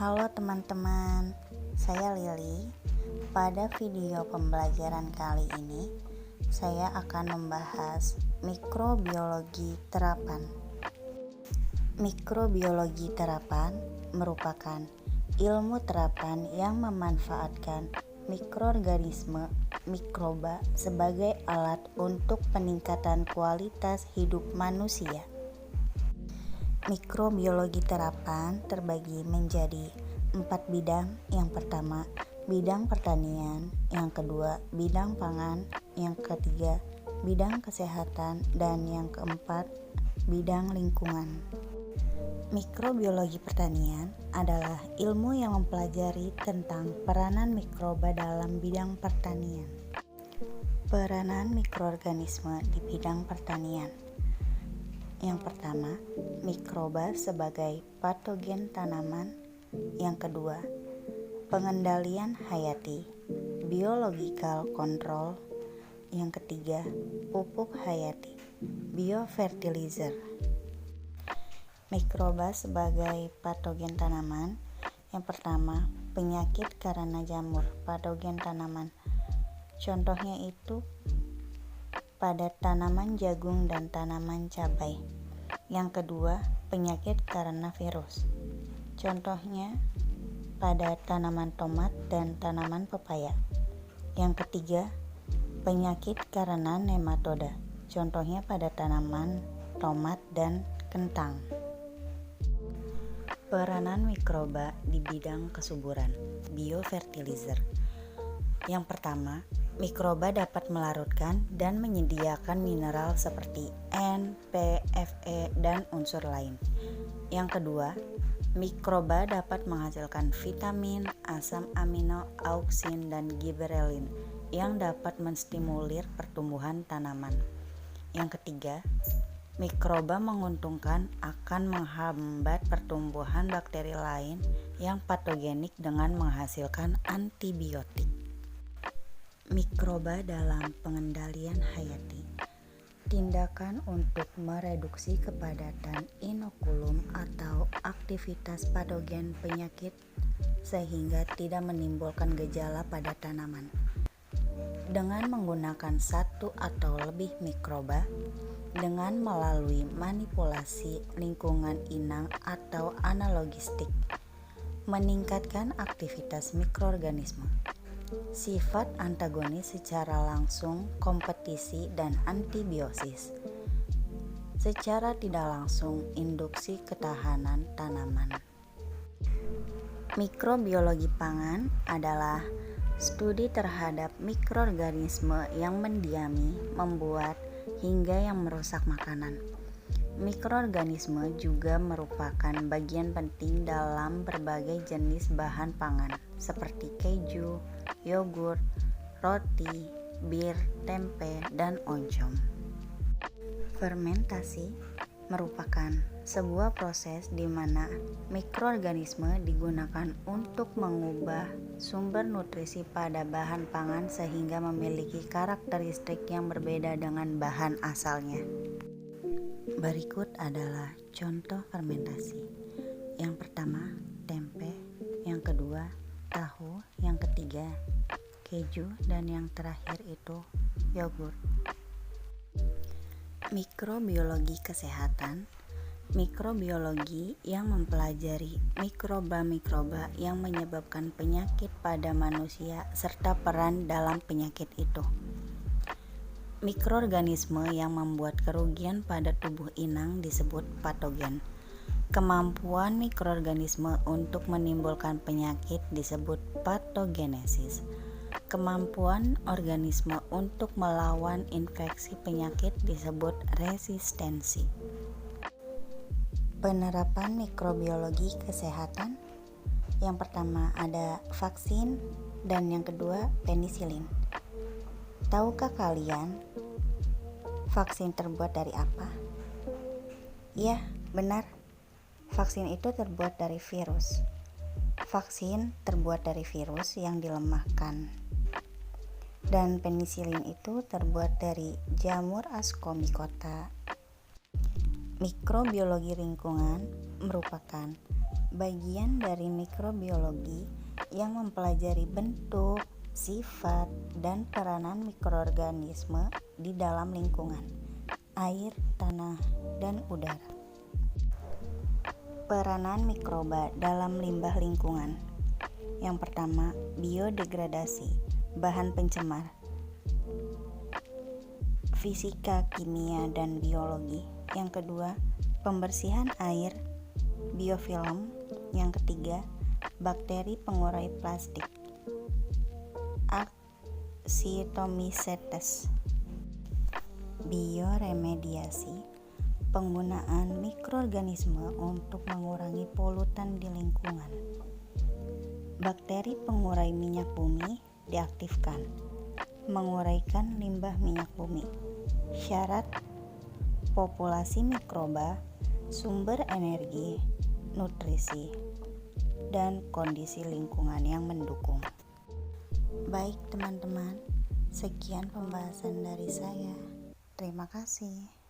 Halo teman-teman, saya Lili. Pada video pembelajaran kali ini, saya akan membahas mikrobiologi terapan. Mikrobiologi terapan merupakan ilmu terapan yang memanfaatkan mikroorganisme mikroba sebagai alat untuk peningkatan kualitas hidup manusia. Mikrobiologi terapan terbagi menjadi 4 bidang. Yang pertama, bidang pertanian. Yang kedua, bidang pangan. Yang ketiga, bidang kesehatan. Dan yang keempat, bidang lingkungan. Mikrobiologi pertanian adalah ilmu yang mempelajari tentang peranan mikroba dalam bidang pertanian. Peranan mikroorganisme di bidang pertanian. Yang pertama, mikroba sebagai patogen tanaman. Yang kedua, pengendalian hayati, biological control. Yang ketiga, pupuk hayati, biofertilizer. Mikroba sebagai patogen tanaman. Yang pertama, penyakit karena jamur, patogen tanaman. Contohnya itu pada tanaman jagung dan tanaman cabai. Yang kedua, penyakit karena virus. Contohnya pada tanaman tomat dan tanaman pepaya. Yang ketiga, penyakit karena nematoda. Contohnya pada tanaman tomat dan kentang. Peranan mikroba di bidang kesuburan, biofertilizer. Yang pertama, mikroba dapat melarutkan dan menyediakan mineral seperti N, P, Fe, dan unsur lain. Yang kedua, mikroba dapat menghasilkan vitamin, asam amino, auksin, dan giberelin yang dapat menstimulir pertumbuhan tanaman. Yang ketiga, mikroba menguntungkan akan menghambat pertumbuhan bakteri lain yang patogenik dengan menghasilkan antibiotik. Mikroba dalam pengendalian hayati. Tindakan untuk mereduksi kepadatan inokulum atau aktivitas patogen penyakit sehingga tidak menimbulkan gejala pada tanaman. Dengan menggunakan satu atau lebih mikroba, dengan melalui manipulasi lingkungan inang atau analogistik, meningkatkan aktivitas mikroorganisme. Sifat antagonis secara langsung, kompetisi, dan antibiosis. Secara tidak langsung, induksi ketahanan tanaman. Mikrobiologi pangan adalah studi terhadap mikroorganisme yang mendiami, membuat, hingga yang merusak makanan. Mikroorganisme juga merupakan bagian penting dalam berbagai jenis bahan pangan seperti keju, yogurt, roti, bir, tempe, dan oncom. Fermentasi merupakan sebuah proses di mana mikroorganisme digunakan untuk mengubah sumber nutrisi pada bahan pangan sehingga memiliki karakteristik yang berbeda dengan bahan asalnya. Berikut adalah contoh fermentasi. Yang pertama, tempe. Yang kedua, tahu. Yang ketiga, keju. Dan yang terakhir itu yogurt. Mikrobiologi kesehatan. Mikrobiologi yang mempelajari mikroba-mikroba yang menyebabkan penyakit pada manusia serta peran dalam penyakit itu. Mikroorganisme yang membuat kerugian pada tubuh inang disebut patogen. Kemampuan mikroorganisme untuk menimbulkan penyakit disebut patogenesis. Kemampuan organisme untuk melawan infeksi penyakit disebut resistensi. Penerapan mikrobiologi kesehatan. Yang pertama ada vaksin dan yang kedua penisilin. Tahukah kalian vaksin terbuat dari apa? Ya, benar. Vaksin itu terbuat dari virus. Vaksin terbuat dari virus yang dilemahkan. Dan penisilin itu terbuat dari jamur Ascomycota. Mikrobiologi lingkungan merupakan bagian dari mikrobiologi yang mempelajari bentuk, sifat, dan peranan mikroorganisme di dalam lingkungan, air, tanah, dan udara. Peranan mikroba dalam limbah lingkungan. Yang pertama, biodegradasi, bahan pencemar, fisika, kimia, dan biologi. Yang kedua, pembersihan air, biofilm. Yang ketiga, bakteri pengurai plastik, Actinomycetes. Bioremediasi, penggunaan mikroorganisme untuk mengurangi polutan di lingkungan. Bakteri pengurai minyak bumi diaktifkan, menguraikan limbah minyak bumi. Syarat populasi mikroba, sumber energi, nutrisi, dan kondisi lingkungan yang mendukung. Baik teman-teman, sekian pembahasan dari saya. Terima kasih.